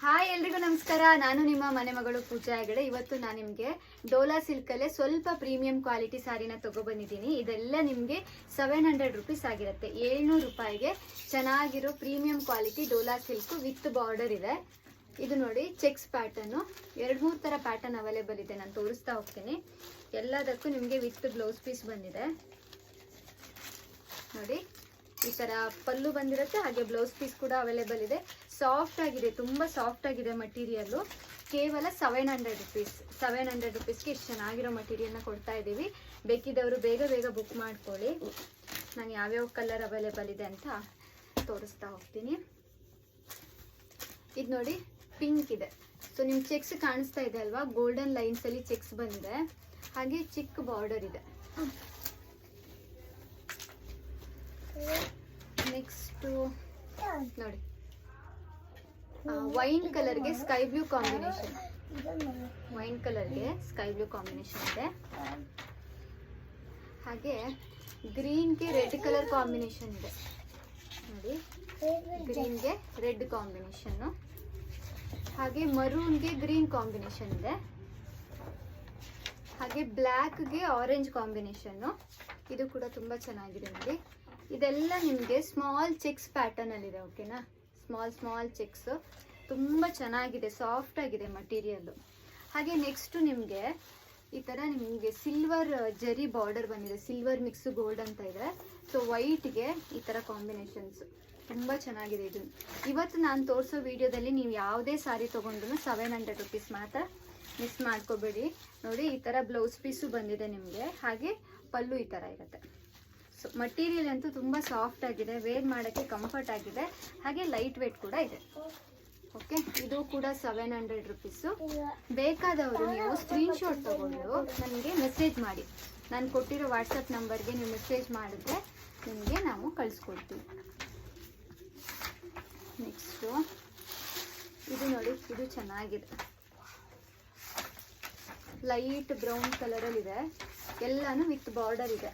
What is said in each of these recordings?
Hi ಎಲ್ರಿಗೂ ನಮಸ್ಕಾರ. ನಾನು ನಿಮ್ಮ ಮನೆ ಮಗಳು ಪೂಜಾ ಹೆಗಡೆ. ಇವತ್ತು ನಾನು ನಿಮಗೆ ಡೋಲಾ ಸಿಲ್ಕಲ್ಲೇ ಸ್ವಲ್ಪ ಪ್ರೀಮಿಯಂ ಕ್ವಾಲಿಟಿ ಸಾರಿನ ತಗೊಬಂದಿದ್ದೀನಿ. ಇದೆಲ್ಲ ನಿಮಗೆ 700 ರುಪೀಸ್ ಆಗಿರುತ್ತೆ. 700 ರೂಪಾಯಿಗೆ ಚೆನ್ನಾಗಿರೋ premium quality Dhola silk with border ಇದೆ. ಇದು ನೋಡಿ ಚೆಕ್ಸ್ ಪ್ಯಾಟರ್ನು, 2-3 ಥರ ಪ್ಯಾಟರ್ನ್ ಅವೈಲೇಬಲ್ ಇದೆ. ನಾನು ತೋರಿಸ್ತಾ ಹೋಗ್ತೀನಿ. ಎಲ್ಲದಕ್ಕೂ ನಿಮಗೆ ವಿತ್ ಬ್ಲೌಸ್ ಪೀಸ್ ಬಂದಿದೆ ನೋಡಿ. ಈ ತರ ಪಲ್ಲು ಬಂದಿರುತ್ತೆ, ಹಾಗೆ ಬ್ಲೌಸ್ ಪೀಸ್ ಕೂಡ ಅವೈಲೇಬಲ್ ಇದೆ. ಸಾಫ್ಟ್ ಆಗಿದೆ, ತುಂಬಾ ಸಾಫ್ಟ್ ಆಗಿದೆ ಮಟೀರಿಯಲ್. ಕೇವಲ 700 ರುಪೀಸ್. 700 ರುಪೀಸ್ಗೆ ಇಷ್ಟು ಚೆನ್ನಾಗಿರೋ ಮಟೀರಿಯಲ್ನ ಕೊಡ್ತಾ ಇದ್ದೀವಿ. ಬೇಕಿದ್ದವರು ಬೇಗ ಬೇಗ ಬುಕ್ ಮಾಡ್ಕೊಳ್ಳಿ. ನಾನು ಯಾವ್ಯಾವ ಕಲರ್ ಅವೈಲೇಬಲ್ ಇದೆ ಅಂತ ತೋರಿಸ್ತಾ ಹೋಗ್ತೀನಿ. ಇದು ನೋಡಿ ಪಿಂಕ್ ಇದೆ. ಸೊ ನಿಮ್ಗೆ ಚೆಕ್ಸ್ ಕಾಣಿಸ್ತಾ ಇದೆ ಅಲ್ವಾ, ಗೋಲ್ಡನ್ ಲೈನ್ಸ್ ಅಲ್ಲಿ ಚೆಕ್ಸ್ ಬಂದಿದೆ, ಹಾಗೆ ಚಿಕ್ಕ ಬಾರ್ಡರ್ ಇದೆ. ನೆಕ್ಸ್ಟ್ ನೋಡಿ ವೈನ್ ಕಲರ್ಗೆ ಸ್ಕೈ ಬ್ಲೂ ಕಾಂಬಿನೇಷನ್. ವೈನ್ ಕಲರ್ಗೆ ಸ್ಕೈ ಬ್ಲೂ ಕಾಂಬಿನೇಷನ್ ಇದೆ, ಹಾಗೆ ಗ್ರೀನ್ಗೆ ರೆಡ್ ಕಲರ್ ಕಾಂಬಿನೇಷನ್ ಇದೆ ನೋಡಿ. ಗ್ರೀನ್ಗೆ ರೆಡ್ ಕಾಂಬಿನೇಷನ್, ಹಾಗೆ ಮರೂನ್ಗೆ ಗ್ರೀನ್ ಕಾಂಬಿನೇಷನ್ ಇದೆ, ಹಾಗೆ ಬ್ಲ್ಯಾಕ್ಗೆ ಆರೆಂಜ್ ಕಾಂಬಿನೇಷನ್. ಇದು ಕೂಡ ತುಂಬಾ ಚೆನ್ನಾಗಿದೆ ನೋಡಿ. ಇದೆಲ್ಲ ನಿಮಗೆ ಸ್ಮಾಲ್ ಚೆಕ್ಸ್ ಪ್ಯಾಟರ್ನ್ ಅಲ್ಲಿ ಇದೆ. ಓಕೆನಾ, ಸ್ಮಾಲ್ ಚೆಕ್ಸ್ ತುಂಬಾ ಚೆನ್ನಾಗಿದೆ, ಸಾಫ್ಟ್ ಆಗಿದೆ ಮಟೀರಿಯಲ್. ಹಾಗೆ ನೆಕ್ಸ್ಟ್ ನಿಮಗೆ ಈ ತರ ನಿಮಗೆ ಸಿಲ್ವರ್ ಜರಿ ಬಾರ್ಡರ್ ಬಂದಿದೆ, ಸಿಲ್ವರ್ ಮಿಕ್ಸ್ ಗೋಲ್ಡ್ ಅಂತ ಇದೆ. ಸೊ ವೈಟ್ಗೆ ಈ ತರ ಕಾಂಬಿನೇಷನ್ಸ್ ತುಂಬಾ ಚೆನ್ನಾಗಿದೆ. ಇದು ಇವತ್ತು ನಾನು ತೋರಿಸೋ ವಿಡಿಯೋದಲ್ಲಿ ನೀವು ಯಾವುದೇ ಸಾರಿ ತಗೊಂಡ್ರು 700 ರುಪೀಸ್ ಮಾತ್ರ, ಮಿಸ್ ಮಾಡ್ಕೋಬೇಡಿ ನೋಡಿ. ಈ ತರ ಬ್ಲೌಸ್ ಪೀಸು ಬಂದಿದೆ ನಿಮಗೆ, ಹಾಗೆ ಪಲ್ಲು ಈ ತರ ಇರುತ್ತೆ. ಸೊ ಮಟೀರಿಯಲ್ ಅಂತೂ ತುಂಬ ಸಾಫ್ಟ್ ಆಗಿದೆ, ವೇರ್ ಮಾಡೋಕ್ಕೆ ಕಂಫರ್ಟ್ ಆಗಿದೆ, ಹಾಗೆ ಲೈಟ್ ವೇಟ್ ಕೂಡ ಇದೆ. ಓಕೆ, ಇದು ಕೂಡ 700 ರುಪೀಸು. ಬೇಕಾದವರು ನೀವು ಸ್ಕ್ರೀನ್ಶಾಟ್ ತಗೊಂಡು ನನಗೆ ಮೆಸೇಜ್ ಮಾಡಿ. ನಾನು ಕೊಟ್ಟಿರೋ ವಾಟ್ಸಪ್ ನಂಬರ್ಗೆ ನೀವು ಮೆಸೇಜ್ ಮಾಡಿದ್ರೆ ನಿಮಗೆ ನಾವು ಕಳಿಸ್ಕೊಡ್ತೀವಿ. ನೆಕ್ಸ್ಟು ಇದು ನೋಡಿ, ಇದು ಚೆನ್ನಾಗಿದೆ, ಲೈಟ್ ಬ್ರೌನ್ ಕಲರಲ್ಲಿದೆ, ಎಲ್ಲಾನು ವಿತ್ ಬಾರ್ಡರ್ ಇದೆ.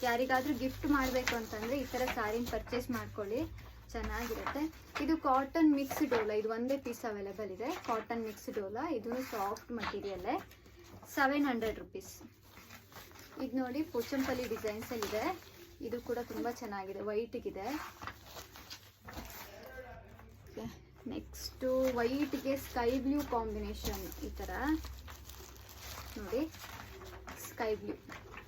ಯಾರಿಗಾದ್ರೂ ಗಿಫ್ಟ್ ಮಾಡಬೇಕು ಅಂತಂದರೆ ಈ ಥರ ಸ್ಯಾರಿನ ಪರ್ಚೇಸ್ ಮಾಡ್ಕೊಳ್ಳಿ, ಚೆನ್ನಾಗಿರುತ್ತೆ. ಇದು ಕಾಟನ್ ಮಿಕ್ಸ್ ಡೋಲಾ, ಇದು ಒಂದೇ ಪೀಸ್ ಅವೈಲೇಬಲ್ ಇದೆ. ಕಾಟನ್ ಮಿಕ್ಸ್ ಡೋಲಾ, ಇದು ಸಾಫ್ಟ್ ಮಟೀರಿಯಲ್ಲೇ, 700 ರುಪೀಸ್. ಇದು ನೋಡಿ ಪೋಚಂಪಲ್ಲಿ ಡಿಸೈನ್ಸಲ್ಲಿದೆ, ಇದು ಕೂಡ ತುಂಬ ಚೆನ್ನಾಗಿದೆ, ವೈಟಿಗಿದೆ. ನೆಕ್ಸ್ಟು ವೈಟ್ಗೆ ಸ್ಕೈ ಬ್ಲೂ ಕಾಂಬಿನೇಷನ್, ಈ ಥರ ನೋಡಿ ಸ್ಕೈ ಬ್ಲೂ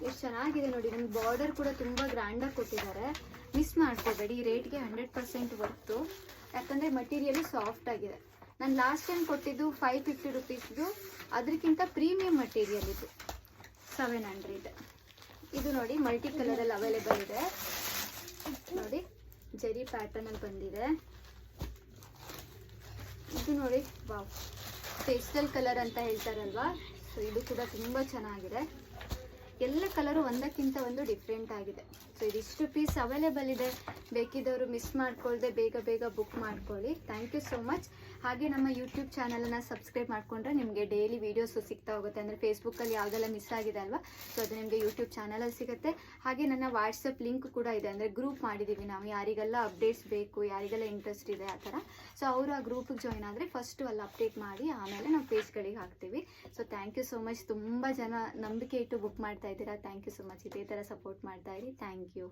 ಎಷ್ಟು ಚೆನ್ನಾಗಿದೆ ನೋಡಿ. ನಮ್ಗೆ ಬಾರ್ಡರ್ ಕೂಡ ತುಂಬ ಗ್ರ್ಯಾಂಡಾಗಿ ಕೊಟ್ಟಿದ್ದಾರೆ, ಮಿಸ್ ಮಾಡ್ಕೋಬೇಡಿ. ಈ ರೇಟ್ಗೆ 100% ವರ್ತು, ಯಾಕಂದರೆ ಮಟೀರಿಯಲ್ ಸಾಫ್ಟ್ ಆಗಿದೆ. ನಾನು ಲಾಸ್ಟ್ ಟೈಮ್ ಕೊಟ್ಟಿದ್ದು 550 ರುಪೀಸ್ದು, ಅದಕ್ಕಿಂತ ಪ್ರೀಮಿಯಂ ಮಟೀರಿಯಲ್ ಇದು 700. ಇದು ನೋಡಿ ಮಲ್ಟಿ ಕಲರಲ್ಲಿ ಅವೈಲೇಬಲ್ ಇದೆ ನೋಡಿ, ಜರಿ ಪ್ಯಾಟರ್ನಲ್ಲಿ ಬಂದಿದೆ. ಇದು ನೋಡಿ ವಾವ್, ಪೇಸ್ಟಲ್ ಕಲರ್ ಅಂತ ಹೇಳ್ತಾರಲ್ವಾ, ಸೊ ಇದು ಕೂಡ ತುಂಬ ಚೆನ್ನಾಗಿದೆ. ಎಲ್ಲ ಕಲರು ಒಂದಕ್ಕಿಂತ ಒಂದು ಡಿಫ್ರೆಂಟ್ ಆಗಿದೆ. ಸೊ ಇದಿಷ್ಟು ಪೀಸ್ ಅವೈಲೇಬಲ್ ಇದೆ. ಬೇಕಿದ್ದವರು ಮಿಸ್ ಮಾಡ್ಕೊಳ್ದೆ ಬೇಗ ಬೇಗ ಬುಕ್ ಮಾಡ್ಕೊಳ್ಳಿ. Thank you so much. ಹಾಗೆ ನಮ್ಮ ಯೂಟ್ಯೂಬ್ ಚಾನಲನ್ನು ಸಬ್ಸ್ಕ್ರೈಬ್ ಮಾಡಿಕೊಂಡ್ರೆ ನಿಮಗೆ ಡೈಲಿ ವೀಡಿಯೋಸು ಸಿಗ್ತಾ ಹೋಗುತ್ತೆ. ಅಂದರೆ ಫೇಸ್ಬುಕ್ಕಲ್ಲಿ ಯಾವುದೆಲ್ಲ ಮಿಸ್ ಆಗಿದೆ ಅಲ್ವಾ, ಸೊ ಅದು ನಿಮಗೆ ಯೂಟ್ಯೂಬ್ ಚಾನಲಲ್ಲಿ ಸಿಗುತ್ತೆ. ಹಾಗೆ ನನ್ನ ವಾಟ್ಸಪ್ ಲಿಂಕ್ ಕೂಡ ಇದೆ, ಅಂದರೆ ಗ್ರೂಪ್ ಮಾಡಿದ್ದೀವಿ ನಾವು, ಯಾರಿಗೆಲ್ಲ ಅಪ್ಡೇಟ್ಸ್ ಬೇಕು, ಯಾರಿಗೆಲ್ಲ ಇಂಟ್ರೆಸ್ಟ್ ಇದೆ ಆ ಥರ. ಸೊ ಅವರು ಆ ಗ್ರೂಪಿಗೆ ಜಾಯ್ನ್ ಆದರೆ ಫಸ್ಟು ಅಲ್ಲಿ ಅಪ್ಡೇಟ್ ಮಾಡಿ ಆಮೇಲೆ ನಾವು ಪೇಜ್ಗಳಿಗೆ ಹಾಕ್ತೀವಿ. So thank you so much. ತುಂಬ ಜನ ನಂಬಿಕೆ ಇಟ್ಟು ಬುಕ್ ಮಾಡ್ತಾ ಇದ್ದೀರಾ, ಥ್ಯಾಂಕ್ ಯು ಸೊ ಮಚ್. ಇದೇ ಥರ ಸಪೋರ್ಟ್ ಮಾಡ್ತಾ ಇರಿ. Thank you.